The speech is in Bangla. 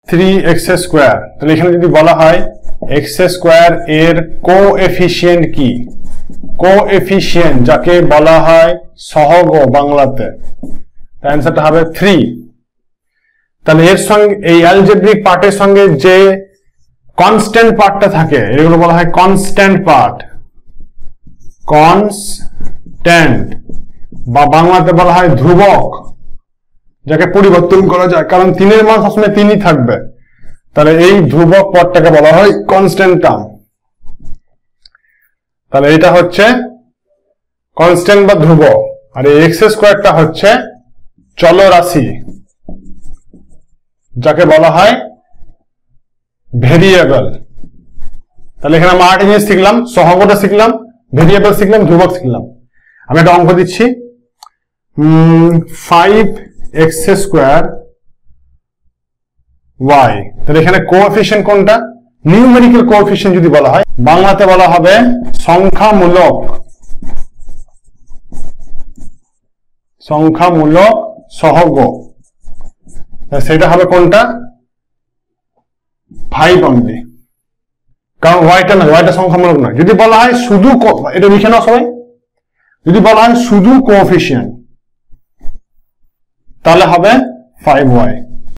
3x square. তাহলে এখানে যদি বলা হয় x স্কয়ার এর কোএফিসিয়েন্ট কি, কোএফিসিয়েন্ট যাকে বলা হয় সহগ বাংলাতে, তার অ্যান্সারটা হবে 3। তাহলে এর সঙ্গে এই অ্যালজেব্রিক পার্টের সঙ্গে যে কনস্ট্যান্ট পার্টটা থাকে এগুলো বলা হয় কনস্ট্যান্ট পার্ট, কনস্ট্যান্ট বা বাংলাতে বলা হয় ধ্রুবক, যাকে পরিবর্তন করা যায়, কারণ 3 এর মান সবসময় 3ই থাকবে। তাহলে এই ধ্রুবক পদটাকে বলা হয় কনস্ট্যান্ট টার্ম। তাহলে এটা হচ্ছে কনস্ট্যান্ট বা ধ্রুবক, আর এই এক্স স্কয়ারটা হচ্ছে চলরাশি, যাকে বলা হয় ভেরিয়েবল। তাহলে এখানে আমরা 8 জিনিস শিখলাম, সহগটা শিখলাম, ভেরিয়েবল শিখলাম, ধ্রুবক শিখলাম। আমি একটা অঙ্ক দিচ্ছি, 5x স্কয়ার y। তাহলে এখানে কোএফিসিয়েন্ট কোনটা, নিউমেরিক্যাল কোএফিসিয়েন্ট যদি বলা হয় বাংলাতে বলা হবে সংখ্যামূলক, সংখ্যামূলক সহগ। সেটা হবে কোনটা, 5 অনলি, কারণ ওয়াইটা না, ওয়াইটা সংখ্যামূলক নয়। যদি বলা হয় শুধু, এটা লিখে নাও সবাই, যদি বলা হয় শুধু কোএফিসিয়েন্ট তাহলে হবে 5y।